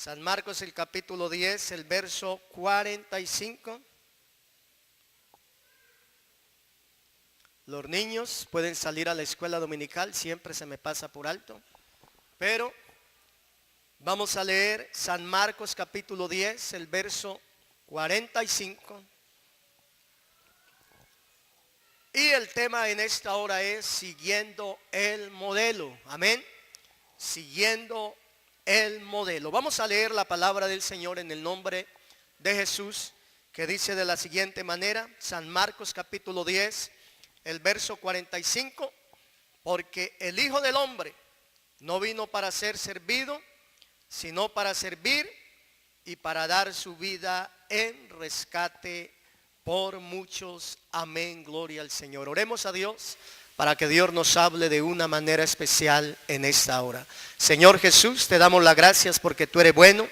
San Marcos, el capítulo 10, el verso 45. Los niños pueden salir a la escuela dominical, siempre se me pasa por alto. Pero vamos a leer San Marcos capítulo 10, el verso 45. Y el tema en esta hora es siguiendo el modelo. Amén. Siguiendo el modelo. Vamos a leer la palabra del Señor en el nombre de Jesús, que dice de la siguiente manera, San Marcos capítulo 10, el verso 45. Porque el Hijo del Hombre no vino para ser servido, sino para servir y para dar su vida en rescate por muchos. Amén, gloria al Señor. Oremos a Dios para que Dios nos hable de una manera especial en esta hora. Señor Jesús, te damos las gracias porque tú eres bueno,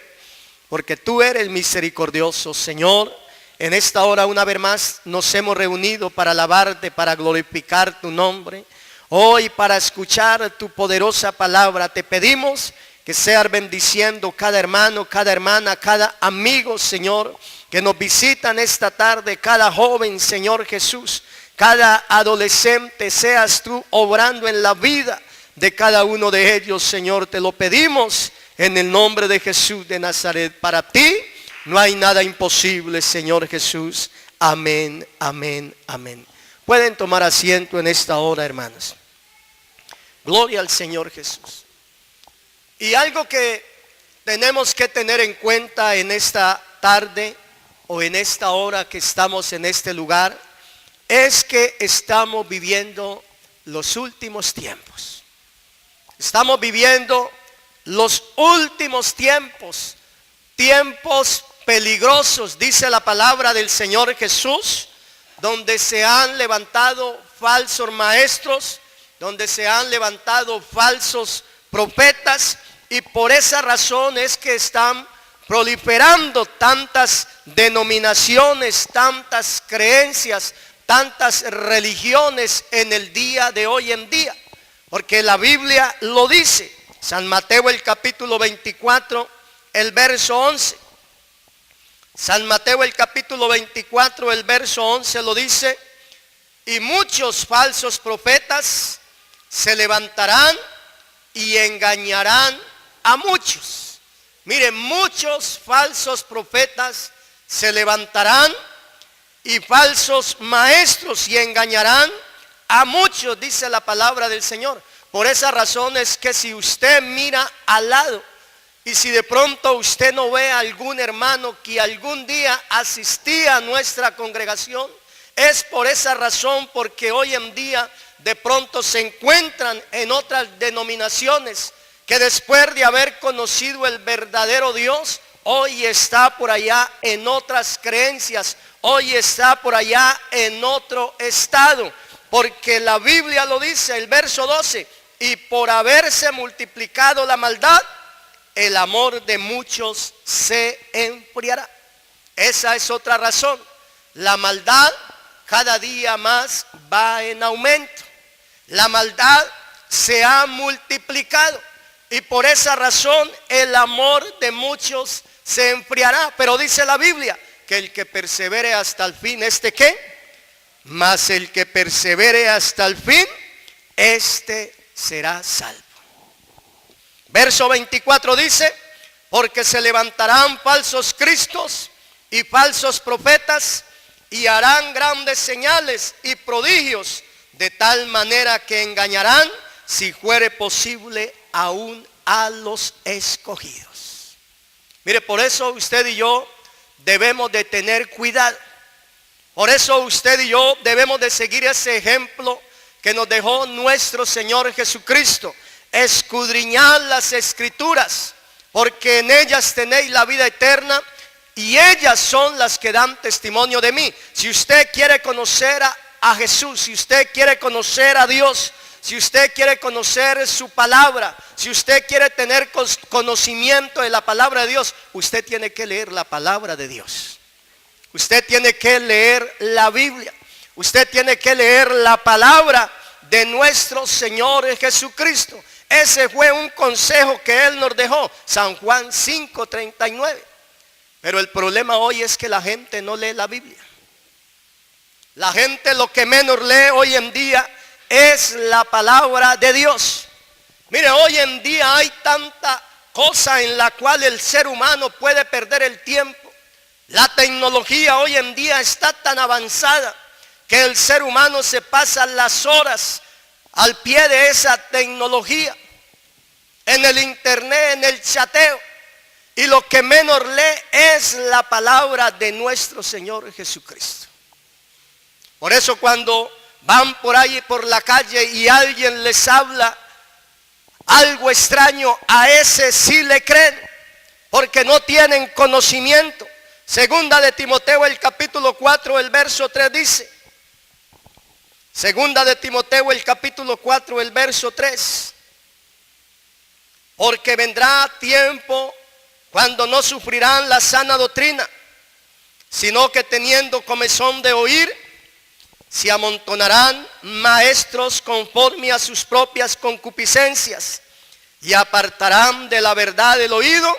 porque tú eres misericordioso. Señor, en esta hora una vez más nos hemos reunido para alabarte, para glorificar tu nombre. Hoy para escuchar tu poderosa palabra te pedimos que seas bendiciendo cada hermano, cada hermana, cada amigo, Señor, que nos visitan esta tarde, cada joven, Señor Jesús, cada adolescente, seas tú obrando en la vida de cada uno de ellos, Señor. Te lo pedimos en el nombre de Jesús de Nazaret. Para ti no hay nada imposible, Señor Jesús. Amén, amén, amén. Pueden tomar asiento en esta hora, hermanos. Gloria al Señor Jesús. Y algo que tenemos que tener en cuenta en esta tarde o en esta hora que estamos en este lugar, es que estamos viviendo los últimos tiempos. Estamos viviendo los últimos tiempos, tiempos peligrosos, dice la palabra del Señor Jesús, donde se han levantado falsos maestros, donde se han levantado falsos profetas, y por esa razón es que están proliferando tantas denominaciones, tantas creencias, tantas religiones en el día de hoy en día. Porque la Biblia lo dice, San Mateo el capítulo 24, el verso 11. San Mateo el capítulo 24, el verso 11 lo dice: y muchos falsos profetas se levantarán y engañarán a muchos. Miren, muchos falsos profetas se levantarán y falsos maestros y engañarán a muchos, dice la palabra del Señor. Por esa razón es que si usted mira al lado y si de pronto usted no ve a algún hermano que algún día asistía a nuestra congregación, es por esa razón, porque hoy en día de pronto se encuentran en otras denominaciones que después de haber conocido el verdadero Dios, hoy está por allá en otras creencias, hoy está por allá en otro estado. Porque la Biblia lo dice, el verso 12, y por haberse multiplicado la maldad, el amor de muchos se enfriará. Esa es otra razón. La maldad cada día más va en aumento. La maldad se ha multiplicado. Y por esa razón el amor de muchos se enfriará. Pero dice la Biblia que el que persevere hasta el fin, ¿este qué? Mas el que persevere hasta el fin, este será salvo. Verso 24 dice: porque se levantarán falsos cristos y falsos profetas y harán grandes señales y prodigios, de tal manera que engañarán, si fuere posible, aún a los escogidos. Mire, por eso usted y yo debemos de tener cuidado. Por eso usted y yo debemos de seguir ese ejemplo que nos dejó nuestro Señor Jesucristo. Escudriñad las Escrituras, porque en ellas tenéis la vida eterna, y ellas son las que dan testimonio de mí. Si usted quiere conocer a Jesús, si usted quiere conocer a Dios, si usted quiere conocer su palabra, si usted quiere tener conocimiento de la palabra de Dios, usted tiene que leer la palabra de Dios. Usted tiene que leer la Biblia. Usted tiene que leer la palabra de nuestro Señor Jesucristo. Ese fue un consejo que Él nos dejó, San Juan 5:39. Pero el problema hoy es que la gente no lee la Biblia. La gente lo que menos lee hoy en día es la palabra de Dios. Mire, hoy en día hay tanta cosa en la cual el ser humano puede perder el tiempo. La tecnología hoy en día está tan avanzada que el ser humano se pasa las horas al pie de esa tecnología, en el internet, en el chateo, y lo que menos lee es la palabra de nuestro Señor Jesucristo. Por eso cuando van por ahí por la calle y alguien les habla algo extraño, a ese sí le creen, porque no tienen conocimiento. Segunda de Timoteo, el capítulo 4, el verso 3 dice, Segunda de Timoteo, el capítulo 4, el verso 3, porque vendrá tiempo cuando no sufrirán la sana doctrina, sino que teniendo comezón de oír, se amontonarán maestros conforme a sus propias concupiscencias, y apartarán de la verdad el oído,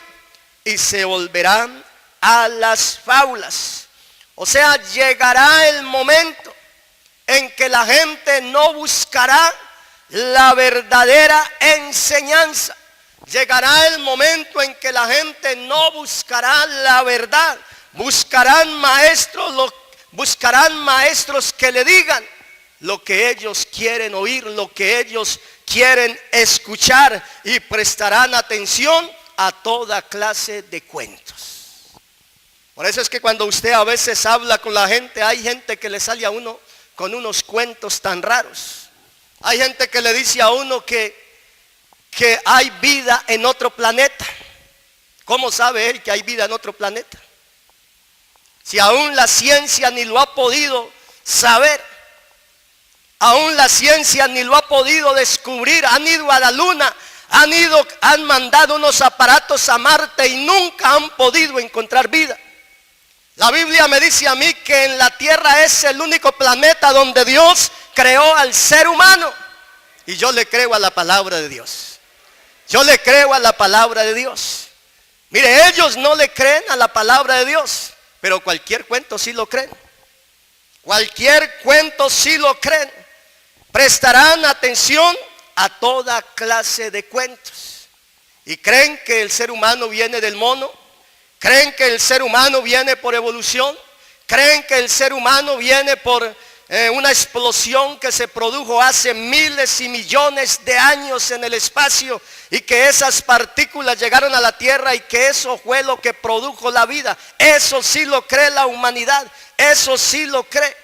y se volverán a las fábulas. O sea, llegará el momento en que la gente no buscará la verdadera enseñanza. Llegará el momento en que la gente no buscará la verdad. Buscarán maestros que le digan lo que ellos quieren oír, lo que ellos quieren escuchar, y prestarán atención a toda clase de cuentos. Por eso es que cuando usted a veces habla con la gente, hay gente que le sale a uno con unos cuentos tan raros. Hay gente que le dice a uno que hay vida en otro planeta. ¿Cómo sabe él que hay vida en otro planeta? Si aún la ciencia ni lo ha podido saber, aún la ciencia ni lo ha podido descubrir. Han ido a la luna, han mandado unos aparatos a Marte y nunca han podido encontrar vida. La Biblia me dice a mí que en la tierra es el único planeta donde Dios creó al ser humano. Y yo le creo a la palabra de Dios. Yo le creo a la palabra de Dios. Mire, ellos no le creen a la palabra de Dios, pero cualquier cuento sí lo creen. Cualquier cuento sí lo creen. Prestarán atención a toda clase de cuentos. Y creen que el ser humano viene del mono. Creen que el ser humano viene por evolución. Creen que el ser humano viene por una explosión que se produjo hace miles y millones de años en el espacio, y que esas partículas llegaron a la tierra y que eso fue lo que produjo la vida. Eso sí lo cree la humanidad, eso sí lo cree.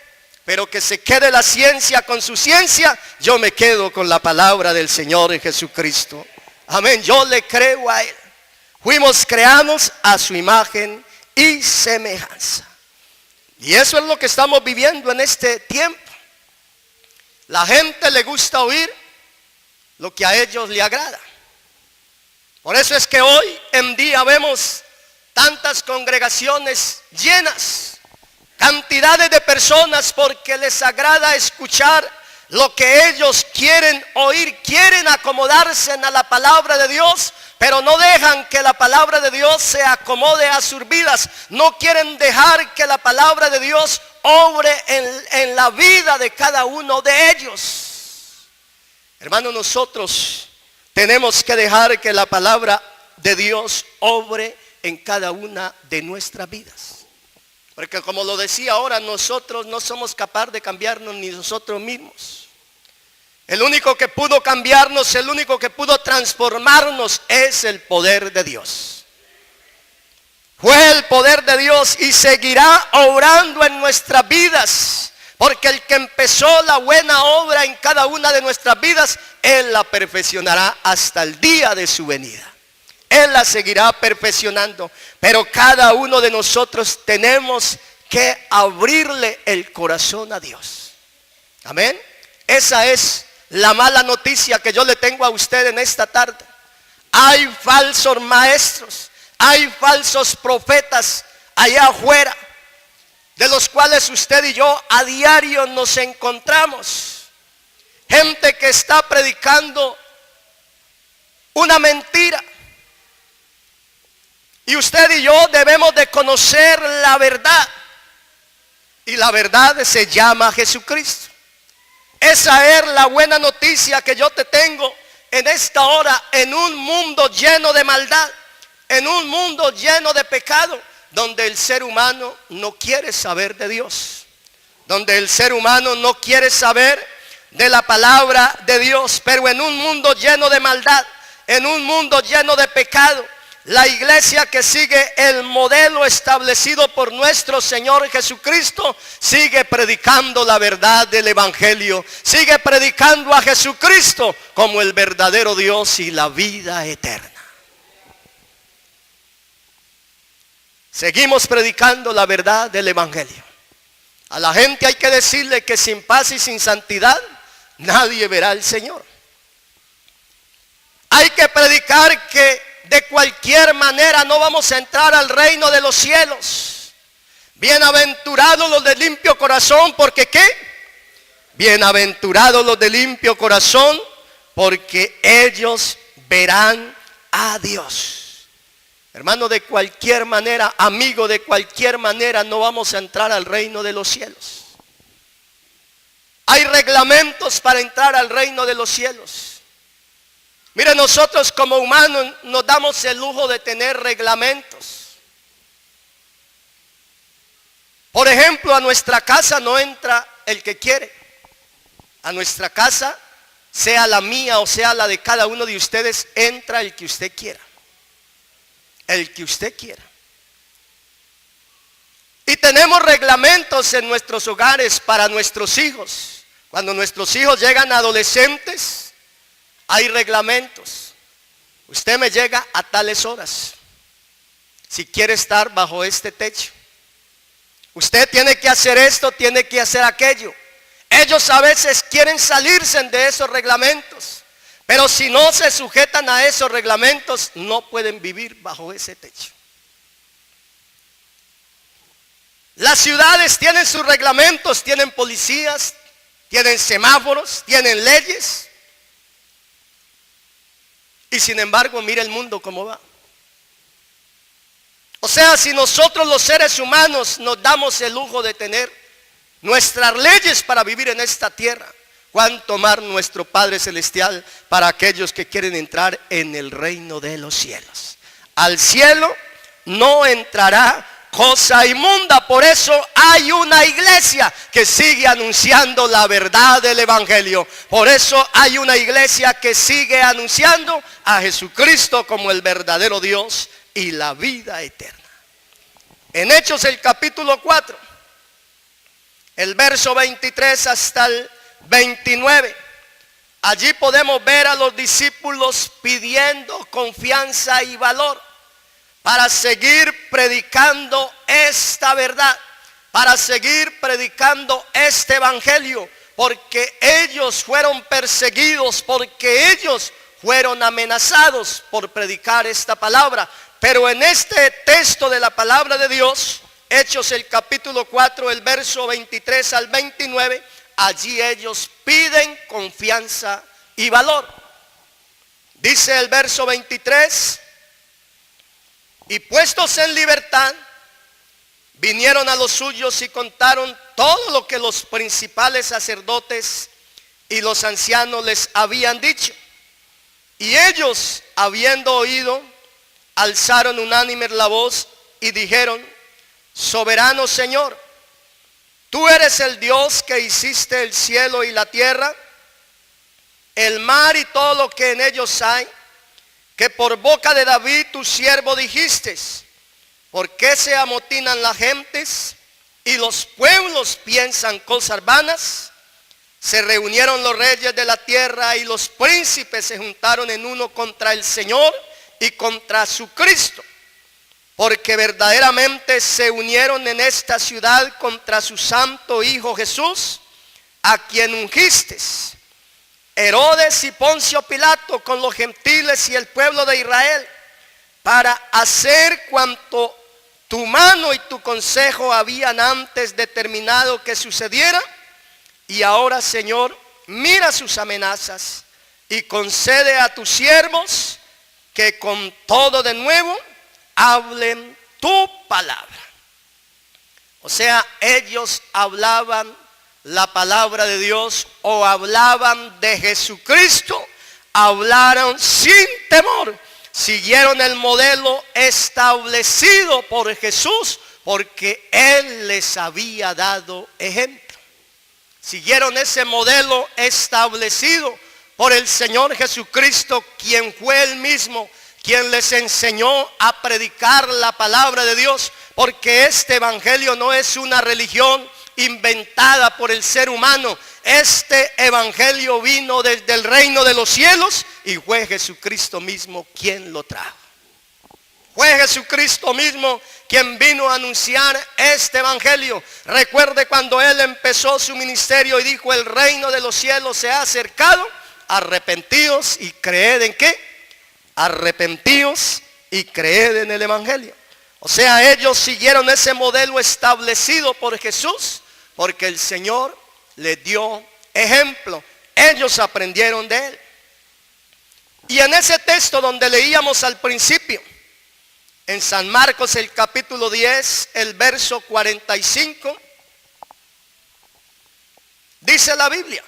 Pero que se quede la ciencia con su ciencia, yo me quedo con la palabra del Señor Jesucristo. Amén, yo le creo a Él. Fuimos creados a su imagen y semejanza. Y eso es lo que estamos viviendo en este tiempo. La gente le gusta oír lo que a ellos le agrada. Por eso es que hoy en día vemos tantas congregaciones llenas, cantidades de personas, porque les agrada escuchar lo que ellos quieren oír. Quieren acomodarse a la palabra de Dios, pero no dejan que la palabra de Dios se acomode a sus vidas. No quieren dejar que la palabra de Dios obre en la vida de cada uno de ellos. Hermanos, nosotros tenemos que dejar que la palabra de Dios obre en cada una de nuestras vidas. Porque como lo decía ahora, nosotros no somos capaces de cambiarnos ni nosotros mismos. El único que pudo cambiarnos, el único que pudo transformarnos es el poder de Dios. Fue el poder de Dios y seguirá obrando en nuestras vidas. Porque el que empezó la buena obra en cada una de nuestras vidas, Él la perfeccionará hasta el día de su venida. Él la seguirá perfeccionando. Pero cada uno de nosotros tenemos que abrirle el corazón a Dios. Amén. Esa es la mala noticia que yo le tengo a usted en esta tarde. Hay falsos maestros, hay falsos profetas allá afuera, de los cuales usted y yo a diario nos encontramos. Gente que está predicando una mentira. Y usted y yo debemos de conocer la verdad. Y la verdad se llama Jesucristo. Esa es la buena noticia que yo te tengo en esta hora, en un mundo lleno de maldad, en un mundo lleno de pecado, donde el ser humano no quiere saber de Dios, donde el ser humano no quiere saber de la palabra de Dios. Pero en un mundo lleno de maldad, en un mundo lleno de pecado, la iglesia que sigue el modelo establecido por nuestro Señor Jesucristo sigue predicando la verdad del evangelio, sigue predicando a Jesucristo como el verdadero Dios y la vida eterna. Seguimos predicando la verdad del evangelio. A la gente hay que decirle que sin paz y sin santidad nadie verá al Señor. Hay que predicar que de cualquier manera no vamos a entrar al reino de los cielos. Bienaventurados los de limpio corazón, porque ¿qué? Bienaventurados los de limpio corazón, porque ellos verán a Dios. Hermano, de cualquier manera, amigo, de cualquier manera no vamos a entrar al reino de los cielos. Hay reglamentos para entrar al reino de los cielos. Mire, nosotros como humanos nos damos el lujo de tener reglamentos. Por ejemplo, a nuestra casa no entra el que quiere. A nuestra casa, sea la mía o sea la de cada uno de ustedes, entra el que usted quiera. El que usted quiera. Y tenemos reglamentos en nuestros hogares para nuestros hijos. Cuando nuestros hijos llegan adolescentes, hay reglamentos. Usted me llega a tales horas si quiere estar bajo este techo. Usted tiene que hacer esto, tiene que hacer aquello. Ellos a veces quieren salirse de esos reglamentos, pero si no se sujetan a esos reglamentos, no pueden vivir bajo ese techo. Las ciudades tienen sus reglamentos, tienen policías, tienen semáforos, tienen leyes. Y sin embargo, mire el mundo cómo va. O sea, si nosotros los seres humanos nos damos el lujo de tener nuestras leyes para vivir en esta tierra, cuánto más nuestro Padre Celestial para aquellos que quieren entrar en el reino de los cielos. Al cielo no entrará cosa inmunda. Por eso hay una iglesia que sigue anunciando la verdad del evangelio. Por eso hay una iglesia que sigue anunciando a Jesucristo como el verdadero Dios y la vida eterna. En Hechos el capítulo 4, el verso 23 hasta el 29, allí podemos ver a los discípulos pidiendo confianza y valor para seguir predicando esta verdad, para seguir predicando este evangelio, porque ellos fueron perseguidos, porque ellos fueron amenazados por predicar esta palabra. Pero en este texto de la palabra de Dios, Hechos el capítulo 4, el verso 23 al 29, allí ellos piden confianza y valor. Dice el verso 23: y puestos en libertad, vinieron a los suyos y contaron todo lo que los principales sacerdotes y los ancianos les habían dicho. Y ellos, habiendo oído, alzaron unánime la voz y dijeron: soberano Señor, tú eres el Dios que hiciste el cielo y la tierra, el mar y todo lo que en ellos hay, que por boca de David tu siervo dijiste: ¿por qué se amotinan las gentes y los pueblos piensan cosas vanas? Se reunieron los reyes de la tierra y los príncipes se juntaron en uno contra el Señor y contra su Cristo, porque verdaderamente se unieron en esta ciudad contra su santo Hijo Jesús, a quien ungiste. Herodes y Poncio Pilato con los gentiles y el pueblo de Israel, para hacer cuanto tu mano y tu consejo habían antes determinado que sucediera. Y ahora, Señor, mira sus amenazas y concede a tus siervos que con todo de nuevo hablen tu palabra. O sea, ellos hablaban la palabra de Dios o hablaban de Jesucristo, hablaron sin temor, siguieron el modelo establecido por Jesús, porque Él les había dado ejemplo. Siguieron ese modelo establecido por el Señor Jesucristo, quien fue Él mismo quien les enseñó a predicar la palabra de Dios, porque este evangelio no es una religión inventada por el ser humano. Este evangelio vino desde el reino de los cielos y fue Jesucristo mismo quien lo trajo. Fue Jesucristo mismo quien vino a anunciar este evangelio. Recuerde cuando Él empezó su ministerio y dijo: el reino de los cielos se ha acercado, arrepentíos y creed en ¿qué? Arrepentíos y creed en el evangelio. O sea, ellos siguieron ese modelo establecido por Jesús, porque el Señor les dio ejemplo. Ellos aprendieron de Él. Y en ese texto donde leíamos al principio, en San Marcos el capítulo 10, el verso 45, dice la Biblia.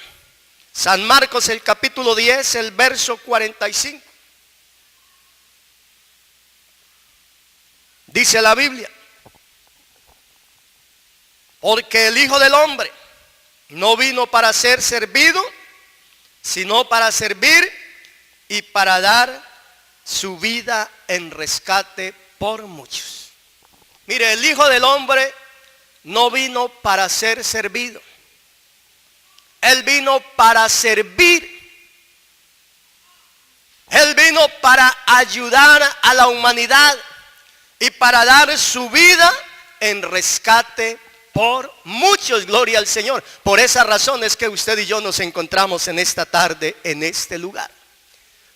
San Marcos el capítulo 10, el verso 45. Dice la Biblia: porque el Hijo del Hombre no vino para ser servido, sino para servir y para dar su vida en rescate por muchos. Mire, el Hijo del Hombre no vino para ser servido. Él vino para servir. Él vino para ayudar a la humanidad y para dar su vida en rescate por muchos. Gloria al Señor. Por esa razón es que usted y yo nos encontramos en esta tarde, en este lugar.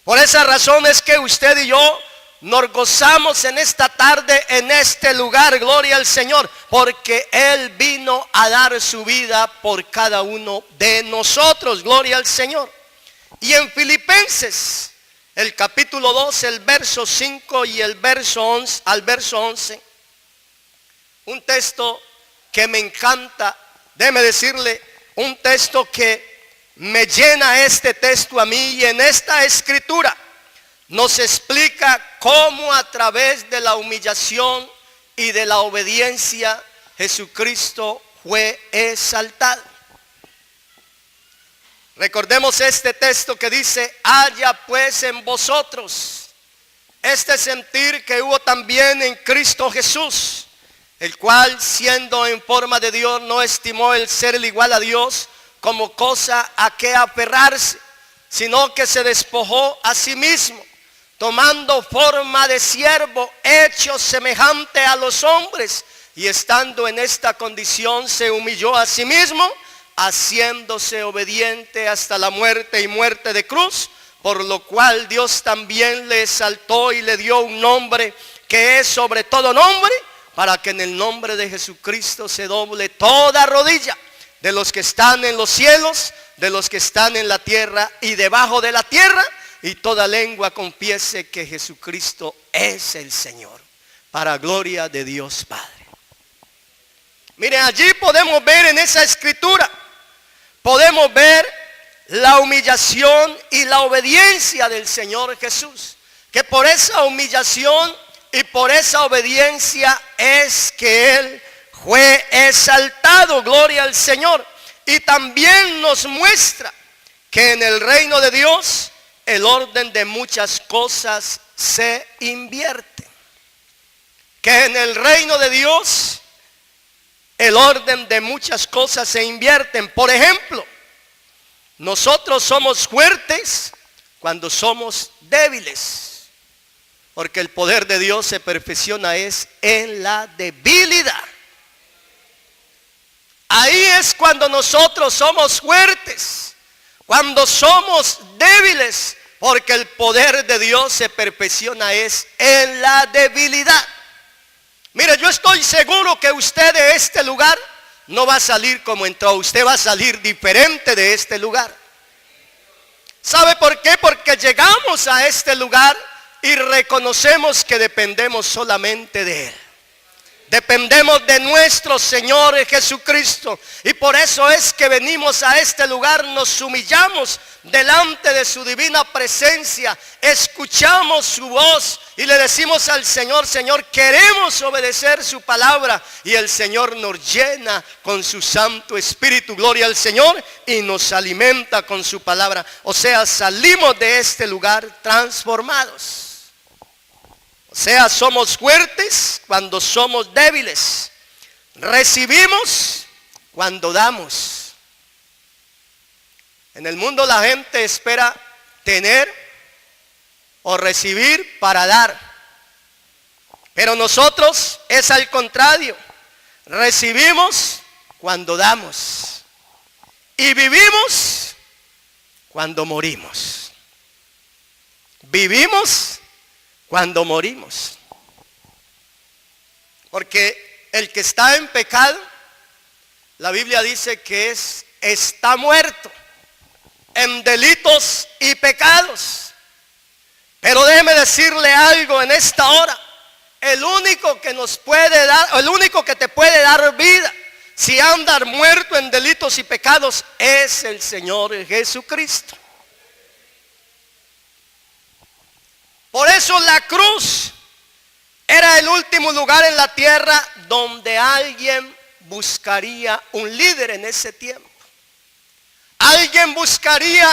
Por esa razón es que usted y yo nos gozamos en esta tarde, en este lugar. Gloria al Señor. Porque Él vino a dar su vida por cada uno de nosotros. Gloria al Señor. Y en Filipenses el capítulo 2, el verso 5 y el verso 11, al verso 11, un texto que me encanta. Déjeme decirle, un texto que me llena este texto a mí. Y en esta escritura nos explica cómo a través de la humillación y de la obediencia Jesucristo fue exaltado. Recordemos este texto que dice: haya pues en vosotros este sentir que hubo también en Cristo Jesús, el cual, siendo en forma de Dios, no estimó el ser el igual a Dios como cosa a que aferrarse, sino que se despojó a sí mismo, tomando forma de siervo, hecho semejante a los hombres, y estando en esta condición se humilló a sí mismo, haciéndose obediente hasta la muerte y muerte de cruz, por lo cual Dios también le exaltó y le dio un nombre que es sobre todo nombre, para que en el nombre de Jesucristo se doble toda rodilla, de los que están en los cielos, de los que están en la tierra y debajo de la tierra, y toda lengua confiese que Jesucristo es el Señor, para gloria de Dios Padre. Mire, allí podemos ver en esa escritura, podemos ver la humillación y la obediencia del Señor Jesús. Que por esa humillación y por esa obediencia es que Él fue exaltado. Gloria al Señor. Y también nos muestra que en el reino de Dios el orden de muchas cosas se invierte. Que en el reino de Dios el orden de muchas cosas se invierten. Por ejemplo, nosotros somos fuertes cuando somos débiles, porque el poder de Dios se perfecciona es en la debilidad. Ahí es cuando nosotros somos fuertes, cuando somos débiles, porque el poder de Dios se perfecciona es en la debilidad. Mire, yo estoy seguro que usted de este lugar no va a salir como entró. Usted va a salir diferente de este lugar. ¿Sabe por qué? Porque llegamos a este lugar y reconocemos que dependemos solamente de Él. Dependemos de nuestro Señor Jesucristo. Y por eso es que venimos a este lugar, nos humillamos delante de su divina presencia, escuchamos su voz y le decimos al Señor: Señor, queremos obedecer su palabra. Y el Señor nos llena con su Santo Espíritu, gloria al Señor, y nos alimenta con su palabra. O sea, salimos de este lugar transformados. O sea, somos fuertes cuando somos débiles. Recibimos cuando damos. En el mundo la gente espera tener o recibir para dar. Pero nosotros es al contrario. Recibimos cuando damos. Y vivimos cuando morimos. Vivimos cuando morimos. Porque el que está en pecado, la Biblia dice que está muerto en delitos y pecados. Pero déjeme decirle algo en esta hora: el único que nos puede dar, el único que te puede dar vida si andas muerto en delitos y pecados, es el Señor Jesucristo. Por eso la cruz era el último lugar en la tierra donde alguien buscaría un líder en ese tiempo. Alguien buscaría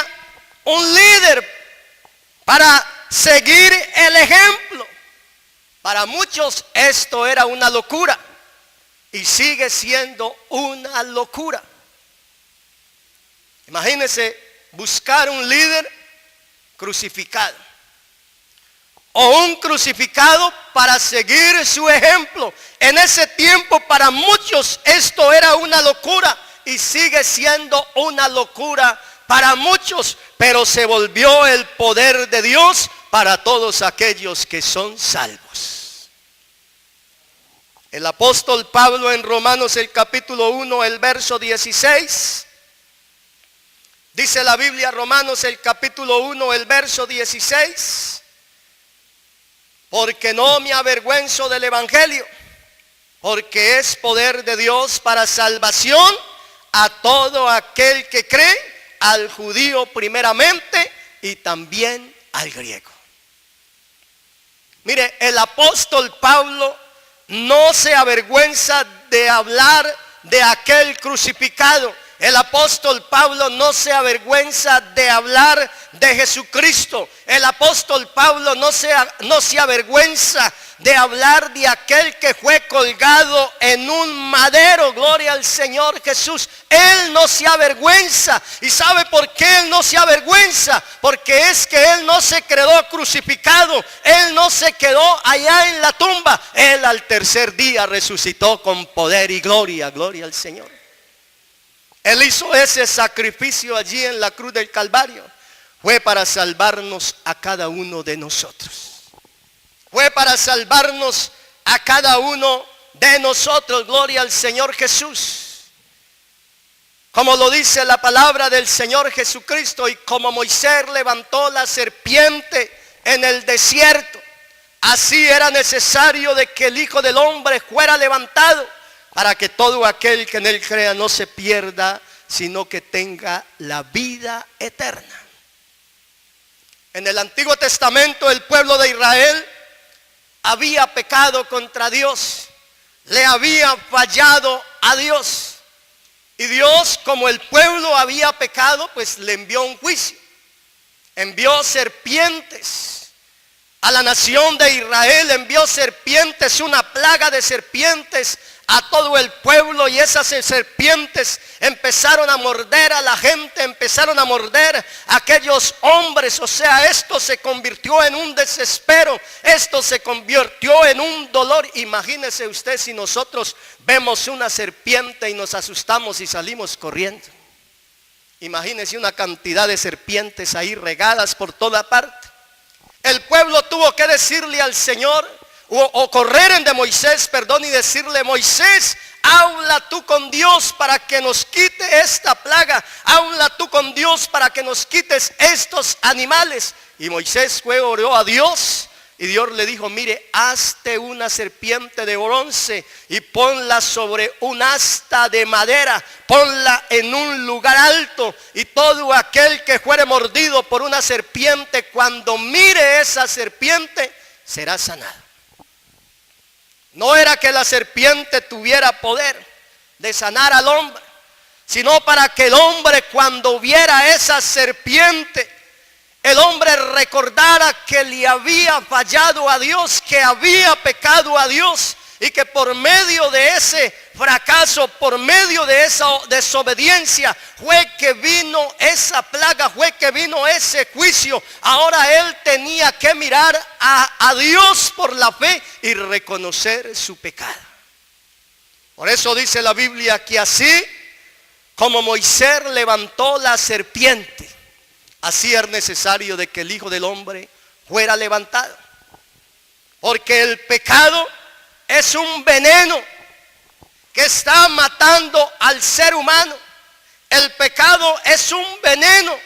un líder para seguir el ejemplo. Para muchos esto era una locura y sigue siendo una locura. Imagínense buscar un líder crucificado. O un crucificado para seguir su ejemplo. En ese tiempo para muchos esto era una locura y sigue siendo una locura para muchos, pero se volvió el poder de Dios para todos aquellos que son salvos. El apóstol Pablo en Romanos el capítulo 1, el verso 16, dice la Biblia, Romanos el capítulo 1, el verso 16: porque no me avergüenzo del evangelio, porque es poder de Dios para salvación a todo aquel que cree, al judío primeramente y también al griego. Mire, el apóstol Pablo no se avergüenza de hablar de aquel crucificado. El apóstol Pablo no se avergüenza de hablar de Jesucristo. El apóstol Pablo no se avergüenza de hablar de aquel que fue colgado en un madero. Gloria al Señor Jesús. Él no se avergüenza. ¿Y sabe por qué él no se avergüenza? Porque es que él no se quedó crucificado. Él no se quedó allá en la tumba. Él al tercer día resucitó con poder y gloria. Gloria al Señor. Él hizo ese sacrificio allí en la cruz del Calvario. Fue para salvarnos a cada uno de nosotros. Fue para salvarnos a cada uno de nosotros. Gloria al Señor Jesús. Como lo dice la palabra del Señor Jesucristo: y como Moisés levantó la serpiente en el desierto, así era necesario de que el Hijo del Hombre fuera levantado, para que todo aquel que en él crea no se pierda, sino que tenga la vida eterna. En el Antiguo Testamento el pueblo de Israel había pecado contra Dios, le había fallado a Dios. Y Dios, como el pueblo había pecado, pues le envió un juicio. Envió serpientes. A la nación de Israel envió serpientes, una plaga de serpientes a todo el pueblo, y esas serpientes empezaron a morder a la gente, empezaron a morder a aquellos hombres. O sea, esto se convirtió en un desespero, esto se convirtió en un dolor. Imagínese usted si nosotros vemos una serpiente y nos asustamos y salimos corriendo. Imagínese una cantidad de serpientes ahí regadas por toda parte. El pueblo tuvo que decirle al Señor, o correr en de Moisés, perdón, y decirle: Moisés, habla tú con Dios para que nos quite esta plaga. Habla tú con Dios para que nos quites estos animales. Y Moisés fue, oró a Dios, Y Dios le dijo, mire, hazte una serpiente de bronce y ponla sobre un asta de madera, ponla en un lugar alto, y todo aquel que fuere mordido por una serpiente, cuando mire esa serpiente, será sanado. No era que la serpiente tuviera poder de sanar al hombre, sino para que el hombre, cuando viera esa serpiente, el hombre recordara que le había fallado a Dios, que había pecado a Dios, y que por medio de ese fracaso, por medio de esa desobediencia, fue que vino esa plaga, fue que vino ese juicio. Ahora él tenía que mirar a Dios por la fe y reconocer su pecado. Por eso dice la Biblia que así como Moisés levantó la serpiente, así era necesario de que el Hijo del Hombre fuera levantado. Porque el pecado es un veneno que está matando al ser humano. El pecado es un veneno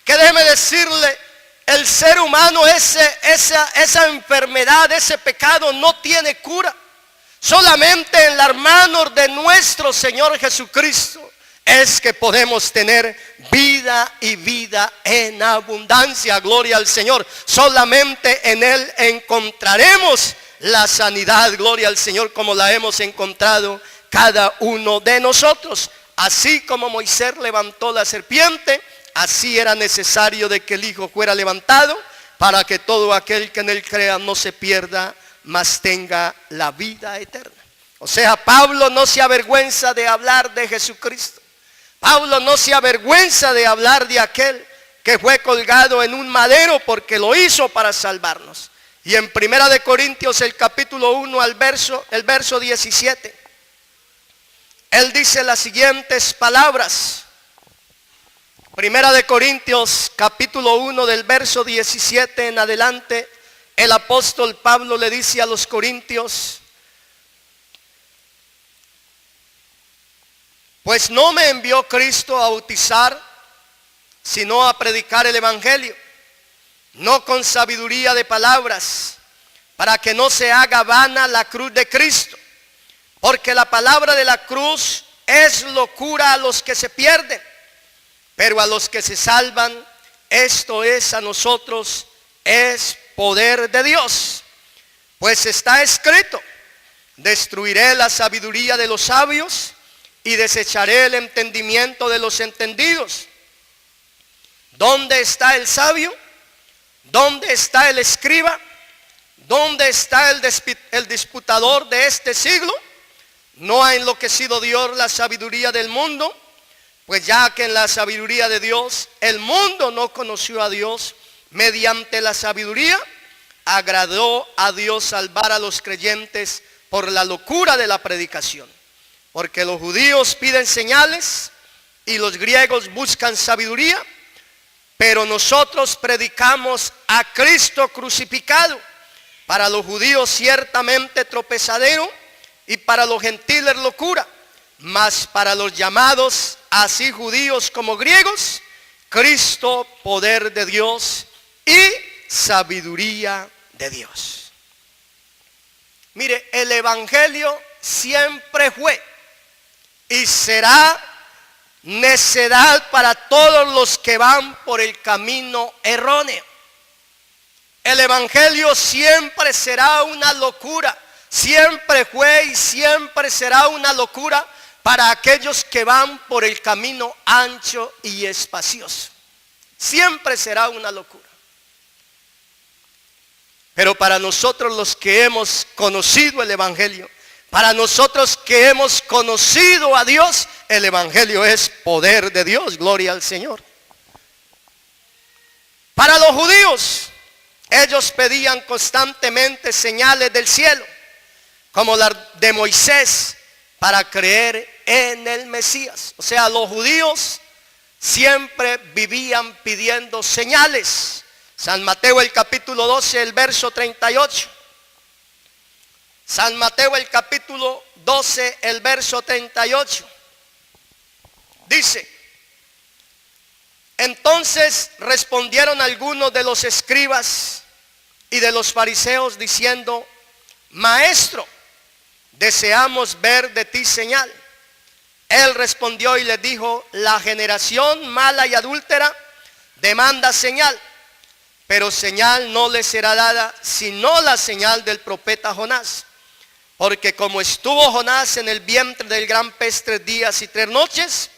que, déjeme decirle, el ser humano, esa enfermedad, ese pecado no tiene cura. Solamente en las manos de nuestro Señor Jesucristo es que podemos tener vida y vida en abundancia. Gloria al Señor. Solamente en Él encontraremos la sanidad. Gloria al Señor, como la hemos encontrado cada uno de nosotros. Así como Moisés levantó la serpiente, así era necesario de que el Hijo fuera levantado, para que todo aquel que en Él crea no se pierda, mas tenga la vida eterna. O sea, Pablo no se avergüenza de hablar de Jesucristo. Pablo no se avergüenza de hablar de aquel que fue colgado en un madero, porque lo hizo para salvarnos. Y en 1 Corintios el capítulo 1 el verso 17, él dice las siguientes palabras. 1 Corintios capítulo 1 del verso 17 en adelante, el apóstol Pablo le dice a los corintios: pues no me envió Cristo a bautizar, sino a predicar el evangelio, no con sabiduría de palabras, para que no se haga vana la cruz de Cristo. Porque la palabra de la cruz es locura a los que se pierden, pero a los que se salvan, esto es a nosotros, es poder de Dios. Pues está escrito: destruiré la sabiduría de los sabios y desecharé el entendimiento de los entendidos. ¿Dónde está el sabio? ¿Dónde está el escriba? ¿Dónde está el disputador de este siglo? ¿No ha enloquecido Dios la sabiduría del mundo? Pues ya que en la sabiduría de Dios el mundo no conoció a Dios, mediante la sabiduría agradó a Dios salvar a los creyentes por la locura de la predicación. Porque los judíos piden señales y los griegos buscan sabiduría, pero nosotros predicamos a Cristo crucificado, para los judíos ciertamente tropezadero y para los gentiles locura, mas para los llamados, así judíos como griegos, Cristo poder de Dios y sabiduría de Dios. Mire, el evangelio siempre fue y será necedad para todos los que van por el camino erróneo. El evangelio siempre será una locura, siempre fue y siempre será una locura para aquellos que van por el camino ancho y espacioso. Siempre será una locura. Pero para nosotros los que hemos conocido el evangelio, para nosotros que hemos conocido a Dios, el evangelio es poder de Dios. Gloria al Señor. Para los judíos, ellos pedían constantemente señales del cielo, como la de Moisés, para creer en el Mesías. O sea, los judíos siempre vivían pidiendo señales. San Mateo el capítulo 12, el verso 38. San Mateo el capítulo 12, el verso 38. Dice: entonces respondieron algunos de los escribas y de los fariseos diciendo: Maestro, deseamos ver de ti señal. Él respondió y les dijo: la generación mala y adúltera demanda señal, pero señal no le será dada sino la señal del profeta Jonás. Porque como estuvo Jonás en el vientre del gran pez 3 días y 3 noches,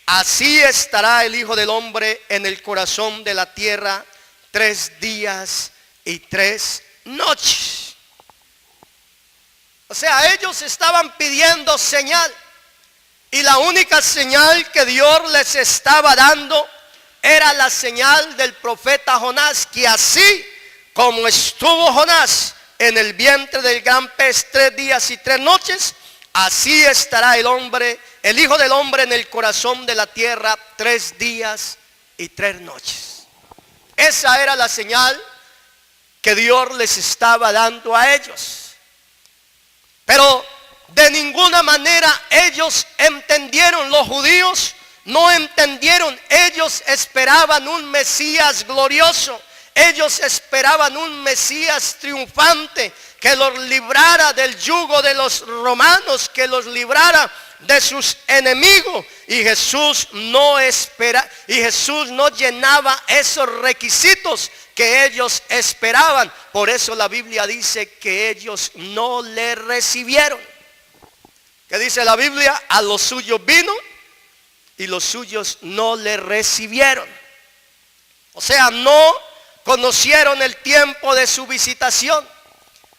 así estará el Hijo del Hombre en el corazón de la tierra 3 días y 3 noches. O sea, ellos estaban pidiendo señal, y la única señal que Dios les estaba dando era la señal del profeta Jonás, que así como estuvo Jonás en el vientre del gran pez 3 días y 3 noches, así estará el Hijo del Hombre en el corazón de la tierra 3 días y 3 noches. Esa era la señal que Dios les estaba dando a ellos. Pero de ninguna manera ellos entendieron, los judíos no entendieron. Ellos esperaban un Mesías glorioso. Ellos esperaban un Mesías triunfante, que los librara del yugo de los romanos, que los librara de sus enemigos. Y Jesús no llenaba esos requisitos que ellos esperaban. Por eso la Biblia dice que ellos no le recibieron. ¿Qué dice la Biblia? A los suyos vino y los suyos no le recibieron. O sea, no conocieron el tiempo de su visitación.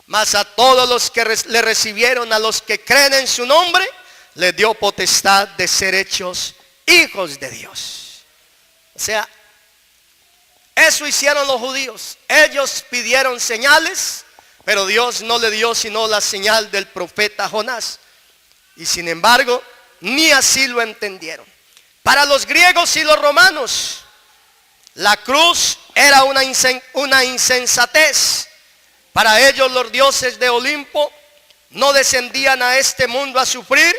Mas a todos los que le recibieron, a los que creen en su nombre, les dio potestad de ser hechos hijos de Dios. O sea, eso hicieron los judíos. Ellos pidieron señales, pero Dios no le dio sino la señal del profeta Jonás. Y sin embargo, ni así lo entendieron. Para los griegos y los romanos, la cruz era una insensatez. Para ellos los dioses de Olimpo no descendían a este mundo a sufrir,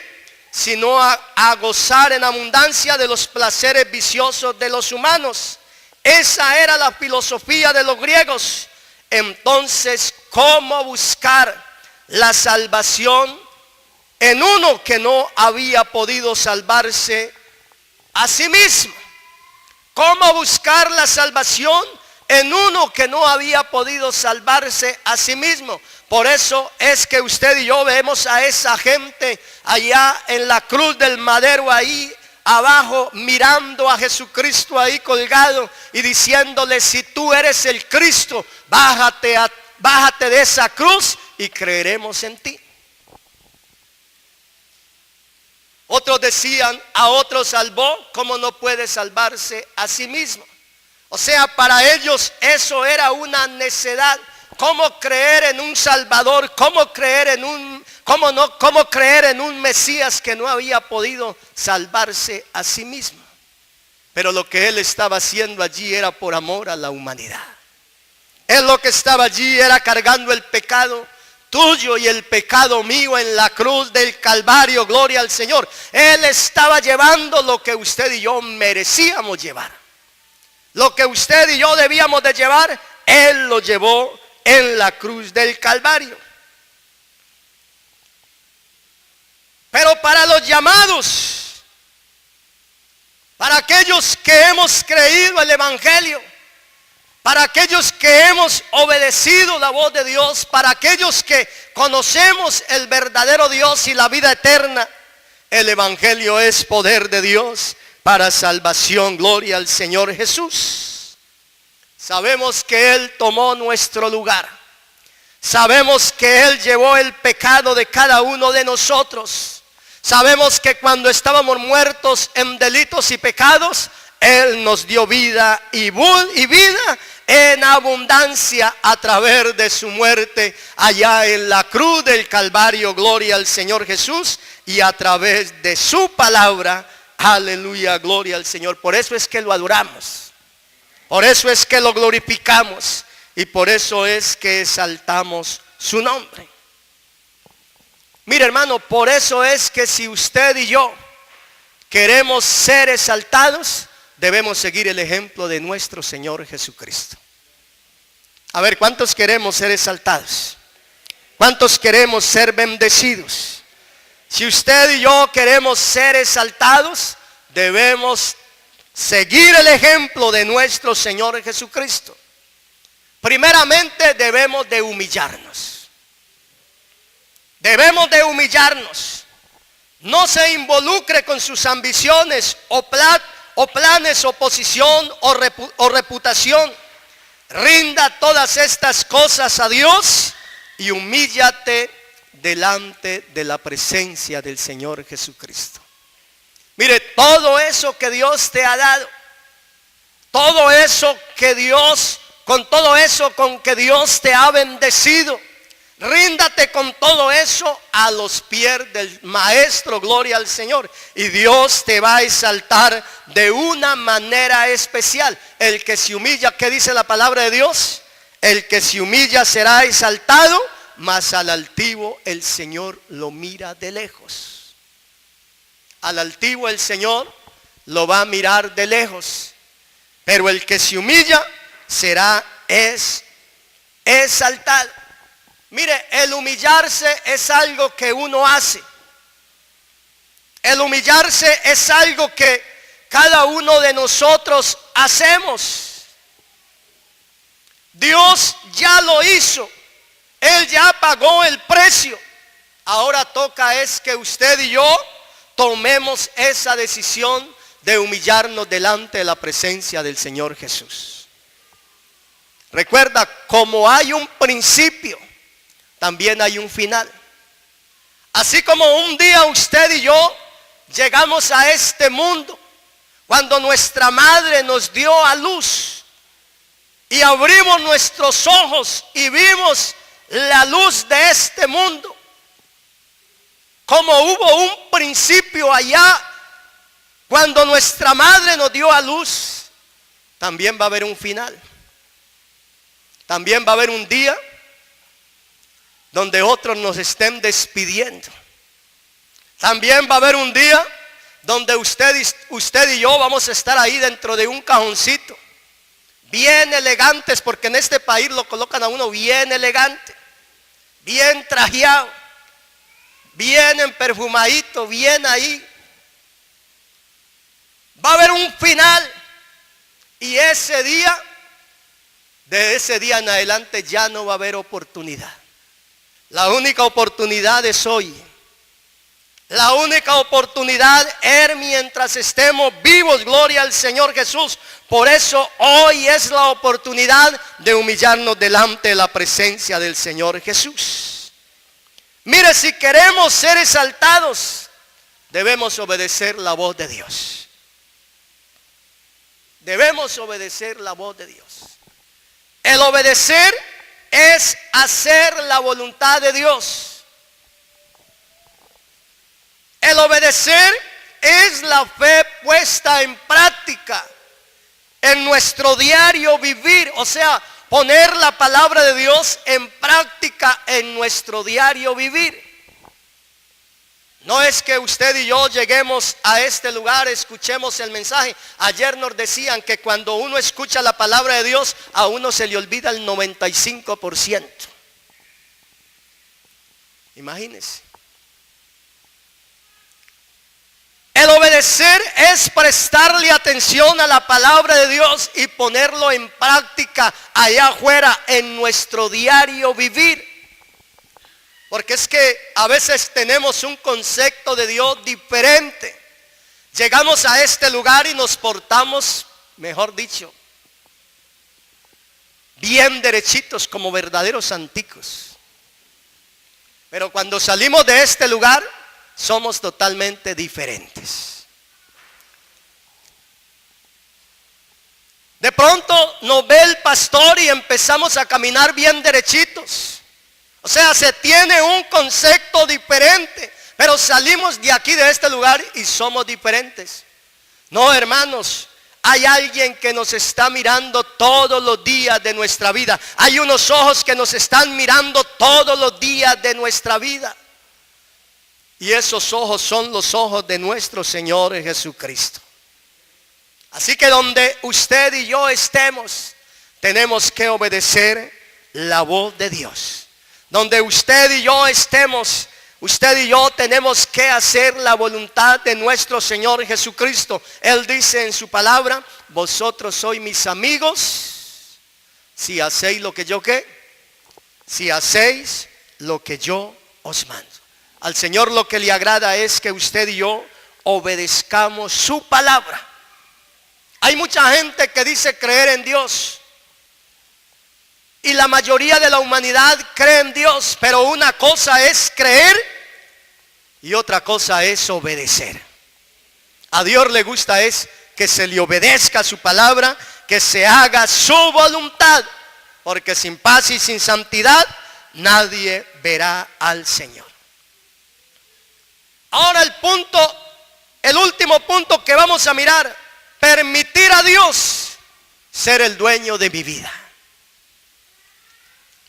sino a gozar en abundancia de los placeres viciosos de los humanos. Esa era la filosofía de los griegos. Entonces, ¿cómo buscar la salvación en uno que no había podido salvarse a sí mismo? ¿Cómo buscar la salvación en uno que no había podido salvarse a sí mismo? Por eso es que usted y yo vemos a esa gente allá en la cruz del madero, ahí abajo, mirando a Jesucristo ahí colgado y diciéndole: si tú eres el Cristo, bájate de esa cruz y creeremos en ti. Otros decían: a otros salvó, ¿cómo no puede salvarse a sí mismo? O sea, para ellos eso era una necedad. ¿Cómo creer en un Salvador? ¿Cómo creer en un Mesías que no había podido salvarse a sí mismo? Pero lo que él estaba haciendo allí era por amor a la humanidad. Él lo que estaba allí era cargando el pecado tuyo y el pecado mío en la cruz del Calvario. Gloria al Señor. Él estaba llevando lo que usted y yo merecíamos llevar. Lo que usted y yo debíamos de llevar, Él lo llevó en la cruz del Calvario. Pero para los llamados, para aquellos que hemos creído el Evangelio, para aquellos que hemos obedecido la voz de Dios, para aquellos que conocemos el verdadero Dios y la vida eterna, el Evangelio es poder de Dios para salvación. Gloria al Señor Jesús. Sabemos que Él tomó nuestro lugar. Sabemos que Él llevó el pecado de cada uno de nosotros. Sabemos que cuando estábamos muertos en delitos y pecados, Él nos dio vida y vida en abundancia a través de su muerte allá en la cruz del Calvario. Gloria al Señor Jesús. Y a través de su palabra, aleluya, gloria al Señor. Por eso es que lo adoramos. Por eso es que lo glorificamos. Y por eso es que exaltamos su nombre. Mire, hermano, por eso es que si usted y yo queremos ser exaltados, debemos seguir el ejemplo de nuestro Señor Jesucristo. A ver, ¿cuántos queremos ser exaltados? ¿Cuántos queremos ser bendecidos? Si usted y yo queremos ser exaltados, debemos seguir el ejemplo de nuestro Señor Jesucristo. Primeramente debemos de humillarnos. Debemos de humillarnos. No se involucre con sus ambiciones o planes o posición o reputación. Rinda todas estas cosas a Dios y humíllate delante de la presencia del Señor Jesucristo. Mire, todo eso que Dios te ha dado, todo eso que Dios, con todo eso con que Dios te ha bendecido, ríndate con todo eso a los pies del Maestro, gloria al Señor. Y Dios te va a exaltar de una manera especial. El que se humilla, ¿qué dice la palabra de Dios? El que se humilla será exaltado, mas al altivo el Señor lo mira de lejos. Al altivo el Señor lo va a mirar de lejos. Pero el que se humilla será exaltado. Mire, el humillarse es algo que uno hace. El humillarse es algo que cada uno de nosotros hacemos. Dios ya lo hizo. Él ya pagó el precio. Ahora toca es que usted y yo tomemos esa decisión de humillarnos delante de la presencia del Señor Jesús. Recuerda, como hay un principio, también hay un final. Así como un día usted y yo llegamos a este mundo, cuando nuestra madre nos dio a luz y abrimos nuestros ojos y vimos la luz de este mundo, como hubo un principio allá cuando nuestra madre nos dio a luz, también va a haber un final. También va a haber un día donde otros nos estén despidiendo. También va a haber un día donde usted y yo vamos a estar ahí dentro de un cajoncito, bien elegantes, porque en este país lo colocan a uno bien elegante, bien trajeado, bien emperfumadito, bien ahí. Va a haber un final y ese día, de ese día en adelante ya no va a haber oportunidad. La única oportunidad es hoy. La única oportunidad es mientras estemos vivos, gloria al Señor Jesús. Por eso hoy es la oportunidad de humillarnos delante de la presencia del Señor Jesús. Mire, si queremos ser exaltados, debemos obedecer la voz de Dios. Debemos obedecer la voz de Dios. El obedecer es hacer la voluntad de Dios. El obedecer es la fe puesta en práctica en nuestro diario vivir, o sea, poner la palabra de Dios en práctica en nuestro diario vivir. No es que usted y yo lleguemos a este lugar, escuchemos el mensaje. Ayer nos decían que cuando uno escucha la palabra de Dios, a uno se le olvida el 95%. Imagínense. El obedecer es prestarle atención a la palabra de Dios y ponerlo en práctica allá afuera en nuestro diario vivir. Porque es que a veces tenemos un concepto de Dios diferente. Llegamos a este lugar y nos portamos, mejor dicho, bien derechitos como verdaderos santicos. Pero cuando salimos de este lugar, somos totalmente diferentes. De pronto nos ve el pastor y empezamos a caminar bien derechitos. O sea, se tiene un concepto diferente, pero salimos de aquí, de este lugar, y somos diferentes. No, hermanos, hay alguien que nos está mirando todos los días de nuestra vida. Hay unos ojos que nos están mirando todos los días de nuestra vida. Y esos ojos son los ojos de nuestro Señor Jesucristo. Así que donde usted y yo estemos, tenemos que obedecer la voz de Dios. Donde usted y yo estemos, usted y yo tenemos que hacer la voluntad de nuestro Señor Jesucristo. Él dice en su palabra: vosotros sois mis amigos si hacéis lo que yo ¿qué? Si hacéis lo que yo os mando. Al Señor lo que le agrada es que usted y yo obedezcamos su palabra. Hay mucha gente que dice creer en Dios, y la mayoría de la humanidad cree en Dios, pero una cosa es creer y otra cosa es obedecer. A Dios le gusta es que se le obedezca su palabra, que se haga su voluntad, porque sin paz y sin santidad nadie verá al Señor. Ahora el último punto que vamos a mirar: permitir a Dios ser el dueño de mi vida.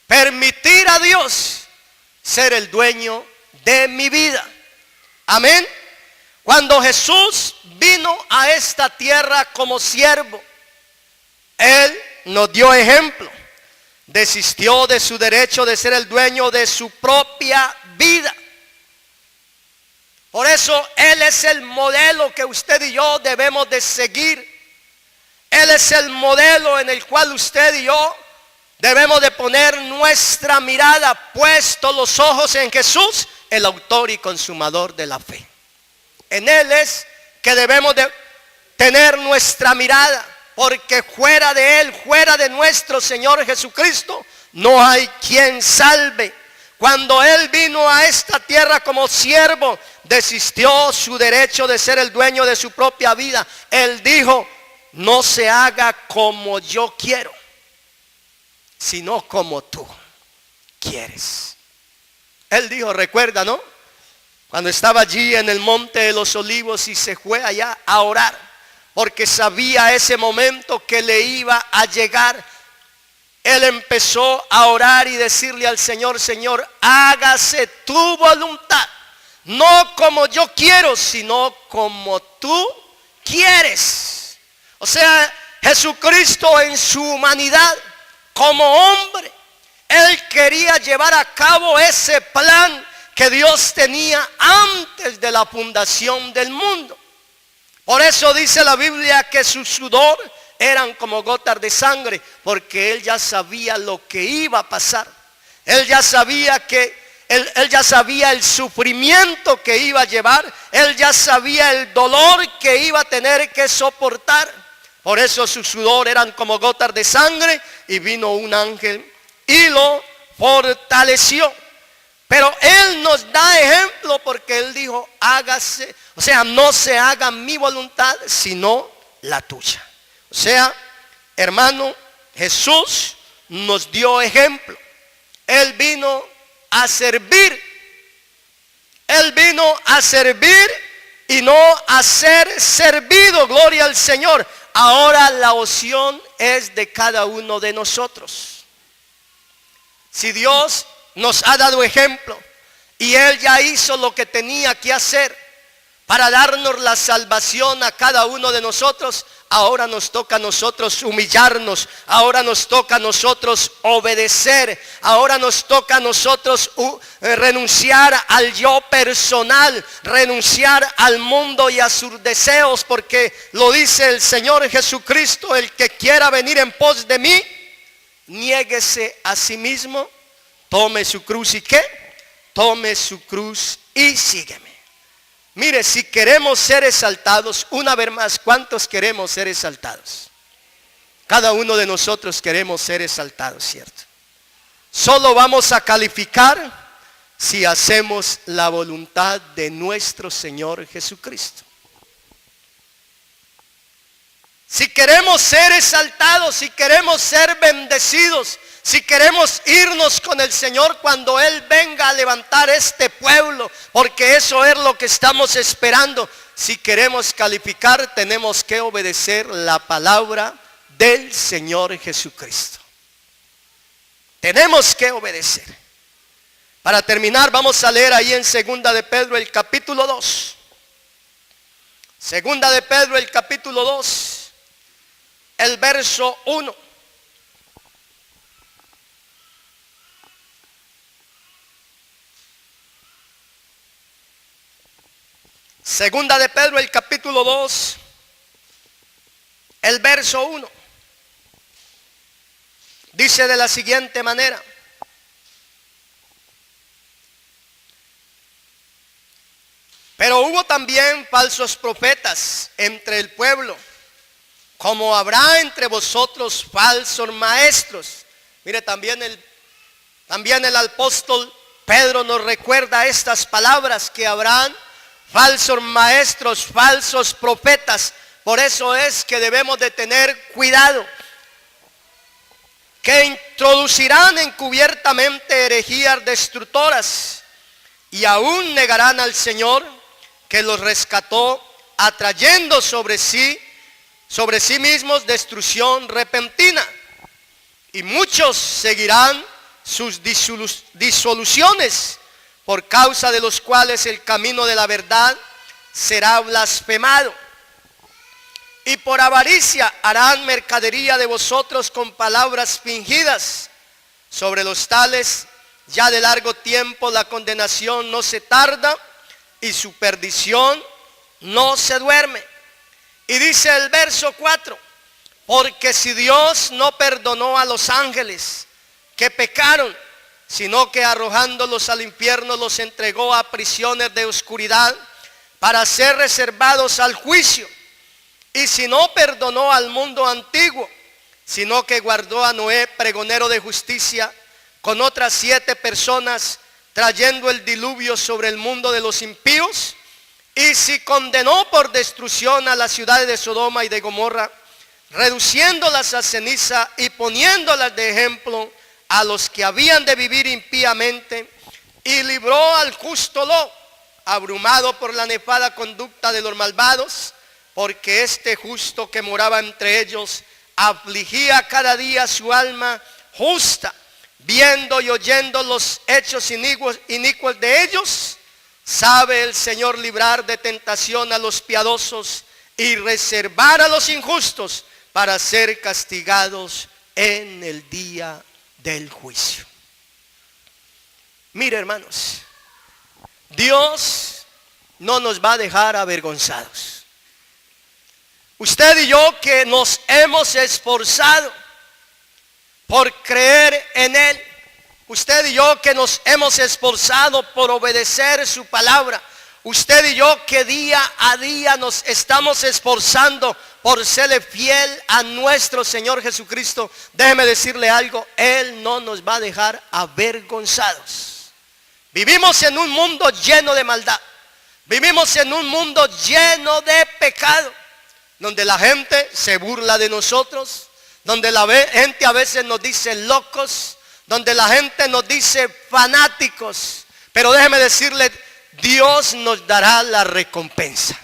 Permitir a Dios ser el dueño de mi vida. Amén. Cuando Jesús vino a esta tierra como siervo, Él nos dio ejemplo. Desistió de su derecho de ser el dueño de su propia vida. Por eso Él es el modelo que usted y yo debemos de seguir. Él es el modelo en el cual usted y yo debemos de poner nuestra mirada, puestos los ojos en Jesús, el autor y consumador de la fe. En Él es que debemos de tener nuestra mirada, porque fuera de Él, fuera de nuestro Señor Jesucristo, no hay quien salve. Cuando Él vino a esta tierra como siervo, desistió su derecho de ser el dueño de su propia vida. Él dijo: no se haga como yo quiero, sino como tú quieres. Él dijo, recuerda, ¿no? Cuando estaba allí en el monte de los olivos y se fue allá a orar, porque sabía ese momento que le iba a llegar. Él empezó a orar y decirle al Señor: Señor, hágase tu voluntad, no como yo quiero, sino como tú quieres. O sea, Jesucristo en su humanidad, como hombre, Él quería llevar a cabo ese plan que Dios tenía antes de la fundación del mundo. Por eso dice la Biblia que su sudor eran como gotas de sangre, porque Él ya sabía lo que iba a pasar. Él ya sabía Él ya sabía el sufrimiento que iba a llevar. Él ya sabía el dolor que iba a tener que soportar. Por eso su sudor eran como gotas de sangre, y vino un ángel y lo fortaleció. Pero Él nos da ejemplo, porque Él dijo: hágase, o sea, no se haga mi voluntad, sino la tuya. O sea, hermano, Jesús nos dio ejemplo. Él vino a servir. Él vino a servir y no a ser servido. Gloria al Señor. Ahora la opción es de cada uno de nosotros. Si Dios nos ha dado ejemplo y Él ya hizo lo que tenía que hacer para darnos la salvación a cada uno de nosotros, ahora nos toca a nosotros humillarnos, ahora nos toca a nosotros obedecer, ahora nos toca a nosotros renunciar al yo personal, renunciar al mundo y a sus deseos, porque lo dice el Señor Jesucristo: el que quiera venir en pos de mí, niéguese a sí mismo, tome su cruz y ¿qué? Tome su cruz y sígueme. Mire, si queremos ser exaltados, una vez más, ¿cuántos queremos ser exaltados? Cada uno de nosotros queremos ser exaltados, ¿cierto? Solo vamos a calificar si hacemos la voluntad de nuestro Señor Jesucristo. Si queremos ser exaltados, si queremos ser bendecidos, si queremos irnos con el Señor cuando Él venga a levantar este pueblo, porque eso es lo que estamos esperando. Si queremos calificar, tenemos que obedecer la palabra del Señor Jesucristo. Tenemos que obedecer. Para terminar, vamos a leer ahí en Segunda de Pedro el capítulo 2. Segunda de Pedro el capítulo 2, el verso 1. Segunda de Pedro, el capítulo 2, el verso 1. Dice de la siguiente manera: pero hubo también falsos profetas entre el pueblo, como habrá entre vosotros falsos maestros. Mire, también el apóstol Pedro nos recuerda estas palabras, que habrán falsos maestros, falsos profetas. Por eso es que debemos de tener cuidado, que introducirán encubiertamente herejías destructoras y aún negarán al Señor que los rescató, atrayendo sobre sí mismos destrucción repentina. Y muchos seguirán sus disoluciones, por causa de los cuales el camino de la verdad será blasfemado. Y por avaricia harán mercadería de vosotros con palabras fingidas. Sobre los tales ya de largo tiempo la condenación no se tarda, y su perdición no se duerme. Y dice el verso 4: porque si Dios no perdonó a los ángeles que pecaron, sino que arrojándolos al infierno los entregó a prisiones de oscuridad para ser reservados al juicio. Y si no perdonó al mundo antiguo, sino que guardó a Noé, pregonero de justicia, con otras 7 personas, trayendo el diluvio sobre el mundo de los impíos. Y si condenó por destrucción a las ciudades de Sodoma y de Gomorra, reduciéndolas a ceniza y poniéndolas de ejemplo a los que habían de vivir impíamente, y libró al justo Lot, abrumado por la nefanda conducta de los malvados, porque este justo que moraba entre ellos afligía cada día su alma justa, viendo y oyendo los hechos inicuos de ellos. Sabe el Señor librar de tentación a los piadosos y reservar a los injustos para ser castigados en el día del juicio. Mire, hermanos, Dios no nos va a dejar avergonzados. Usted y yo, que nos hemos esforzado por creer en Él, usted y yo que nos hemos esforzado por obedecer su palabra, usted y yo que día a día nos estamos esforzando por serle fiel a nuestro Señor Jesucristo, déjeme decirle algo: Él no nos va a dejar avergonzados. Vivimos en un mundo lleno de maldad, vivimos en un mundo lleno de pecado, donde la gente se burla de nosotros, donde la gente a veces nos dice locos, donde la gente nos dice fanáticos. Pero déjeme decirle, Dios nos dará la recompensa.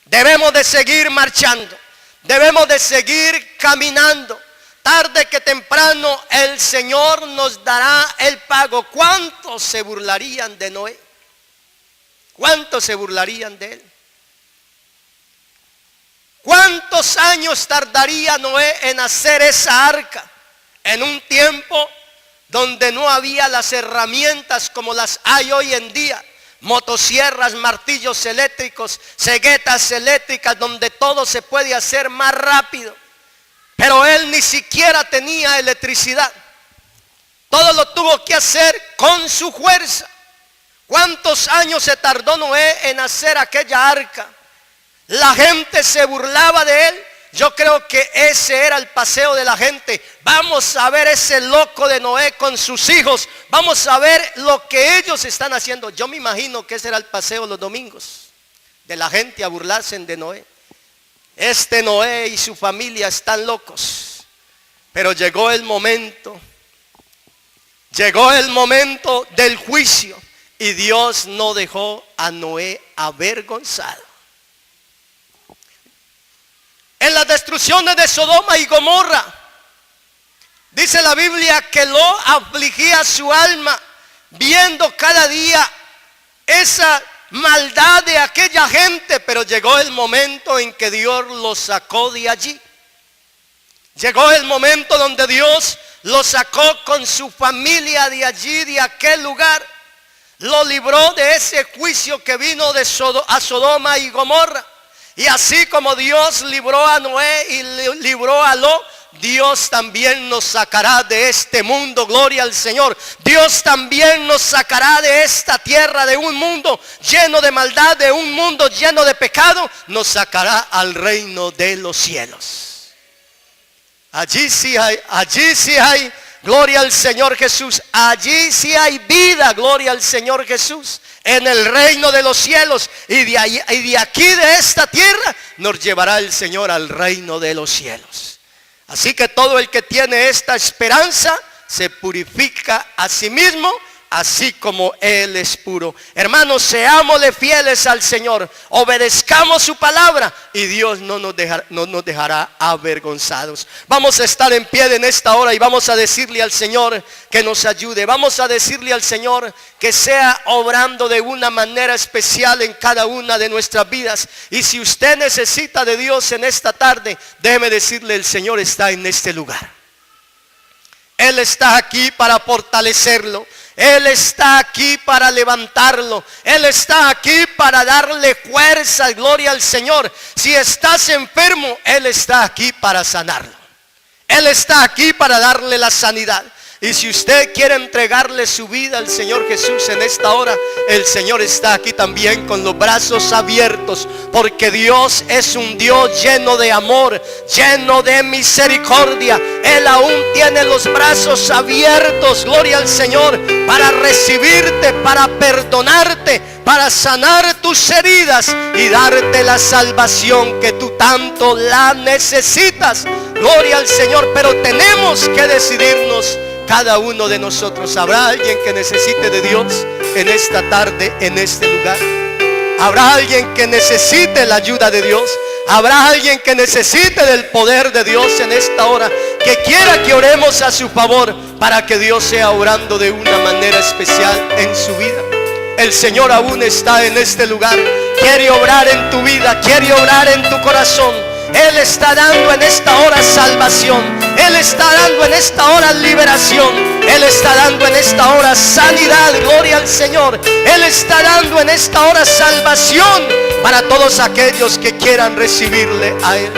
Debemos de seguir marchando, debemos de seguir caminando. Tarde que temprano el Señor nos dará el pago. ¿Cuántos se burlarían de Noé? ¿Cuántos se burlarían de él? ¿Cuántos años tardaría Noé en hacer esa arca? En un tiempo donde no había las herramientas como las hay hoy en día. Motosierras, martillos eléctricos, ceguetas eléctricas, donde todo se puede hacer más rápido. Pero él ni siquiera tenía electricidad. Todo lo tuvo que hacer con su fuerza. ¿Cuántos años se tardó Noé en hacer aquella arca? La gente se burlaba de él. Yo creo que ese era el paseo de la gente. Vamos a ver ese loco de Noé con sus hijos. Vamos a ver lo que ellos están haciendo. Yo me imagino que ese era el paseo los domingos, de la gente a burlarse de Noé. Este Noé y su familia están locos. Pero llegó el momento del juicio, y Dios no dejó a Noé avergonzado. En las destrucciones de Sodoma y Gomorra, dice la Biblia que Lot afligía su alma, viendo cada día esa maldad de aquella gente. Pero llegó el momento en que Dios los sacó de allí. Llegó el momento donde Dios los sacó con su familia de allí, de aquel lugar. lo libró de ese juicio que vino de a Sodoma y Gomorra. Y así como Dios libró a Noé y libró a Lot, Dios también nos sacará de este mundo, gloria al Señor. Dios también nos sacará de esta tierra, de un mundo lleno de maldad, de un mundo lleno de pecado. Nos sacará al reino de los cielos. Allí sí hay, gloria al Señor Jesús. Allí sí hay vida, gloria al Señor Jesús. En el reino de los cielos. Y de aquí, de esta tierra, nos llevará el Señor al reino de los cielos. Así que todo el que tiene esta esperanza se purifica a sí mismo, así como Él es puro. Hermanos, seámosle fieles al Señor, obedezcamos su palabra y Dios no nos dejará avergonzados. Vamos a estar en pie en esta hora y vamos a decirle al Señor que nos ayude. Vamos a decirle al Señor que sea obrando de una manera especial en cada una de nuestras vidas. Y si usted necesita de Dios en esta tarde, déjeme decirle, el Señor está en este lugar. Él está aquí para fortalecerlo. Él está aquí para levantarlo. Él está aquí para darle fuerza y gloria al Señor. Si estás enfermo, Él está aquí para sanarlo. Él está aquí para darle la sanidad. Y si usted quiere entregarle su vida al Señor Jesús en esta hora, el Señor está aquí también con los brazos abiertos, porque Dios es un Dios lleno de amor, lleno de misericordia. Él aún tiene los brazos abiertos, gloria al Señor, para recibirte, para perdonarte, para sanar tus heridas y darte la salvación que tú tanto la necesitas. Gloria al Señor, pero tenemos que decidirnos. Cada uno de nosotros. ¿Habrá alguien que necesite de Dios en esta tarde, en este lugar? ¿Habrá alguien que necesite la ayuda de Dios? ¿Habrá alguien que necesite del poder de Dios en esta hora? Que quiera que oremos a su favor para que Dios sea obrando de una manera especial en su vida. El Señor aún está en este lugar. Quiere obrar en tu vida, quiere obrar en tu corazón. Él está dando en esta hora salvación. Él está dando en esta hora liberación. Él está dando en esta hora sanidad, gloria al Señor. Él está dando en esta hora salvación para todos aquellos que quieran recibirle a Él.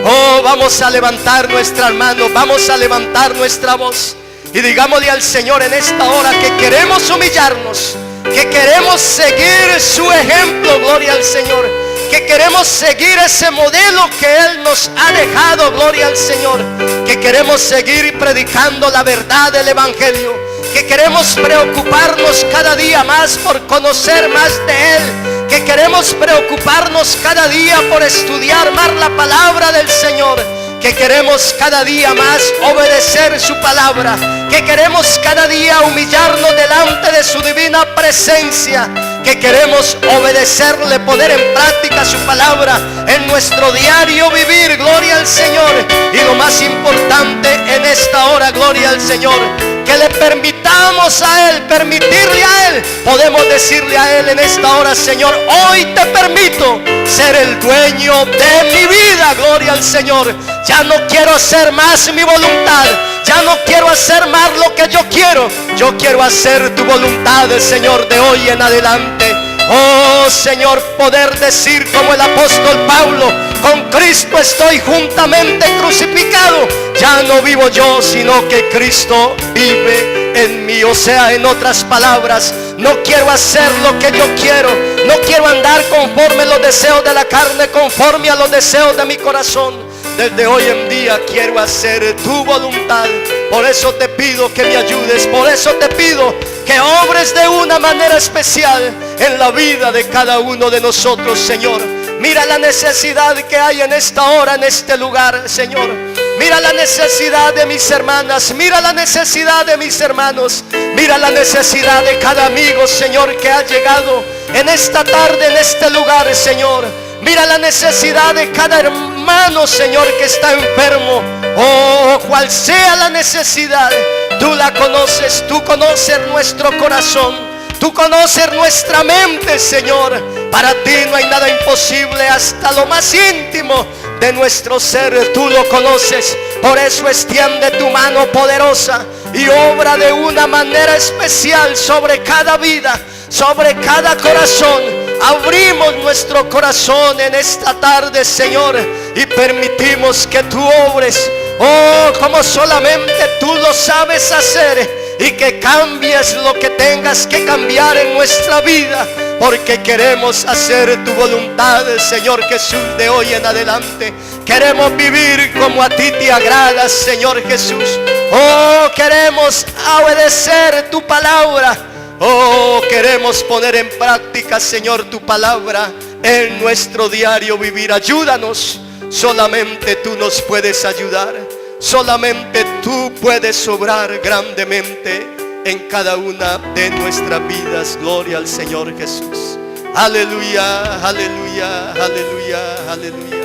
Oh, vamos a levantar nuestras manos, vamos a levantar nuestra voz y digámosle al Señor en esta hora que queremos humillarnos, que queremos seguir su ejemplo, gloria al Señor. Que queremos seguir ese modelo que Él nos ha dejado, gloria al Señor. Que queremos seguir predicando la verdad del Evangelio. Que queremos preocuparnos cada día más por conocer más de Él. Que queremos preocuparnos cada día por estudiar más la palabra del Señor. Que queremos cada día más obedecer su palabra. Que queremos cada día humillarnos delante de su divina presencia. Que queremos obedecerle, poner en práctica su palabra en nuestro diario vivir, gloria al Señor. Y lo más importante en esta hora, gloria al Señor, que le permitamos a Él, permitirle a Él. Podemos decirle a Él en esta hora: Señor, hoy te permito ser el dueño de mi vida, gloria al Señor. Ya no quiero hacer más mi voluntad. Ya no quiero hacer más lo que yo quiero. Yo quiero hacer tu voluntad, Señor, de hoy en adelante. Oh Señor, poder decir como el apóstol Pablo: con Cristo estoy juntamente crucificado. Ya no vivo yo, sino que Cristo vive en mí. O sea, en otras palabras, no quiero hacer lo que yo quiero. No quiero andar conforme a los deseos de la carne, conforme a los deseos de mi corazón. Desde hoy en día quiero hacer tu voluntad. Por eso te pido que me ayudes. Por eso te pido que obres de una manera especial en la vida de cada uno de nosotros, Señor. Mira la necesidad que hay en esta hora, en este lugar, Señor. Mira la necesidad de mis hermanas. Mira la necesidad de mis hermanos. Mira la necesidad de cada amigo, Señor, que ha llegado en esta tarde, en este lugar, Señor. Mira la necesidad de cada hermano, Señor, que está enfermo. Oh, cual sea la necesidad, tú la conoces. Tú conoces nuestro corazón. Tú conoces nuestra mente, Señor. Para ti no hay nada imposible. Hasta lo más íntimo de nuestro ser tú lo conoces. Por eso extiende tu mano poderosa y obra de una manera especial sobre cada vida, sobre cada corazón. Abrimos nuestro corazón en esta tarde, Señor, y permitimos que tú obres, oh, como solamente tú lo sabes hacer, y que cambies lo que tengas que cambiar en nuestra vida, porque queremos hacer tu voluntad, Señor Jesús, de hoy en adelante. Queremos vivir como a ti te agrada, Señor Jesús. Oh, queremos obedecer tu palabra. Oh, queremos poner en práctica, Señor, tu palabra en nuestro diario vivir. Ayúdanos. Solamente tú nos puedes ayudar. Solamente tú puedes obrar grandemente en cada una de nuestras vidas. Gloria al Señor Jesús. Aleluya, aleluya, aleluya, aleluya.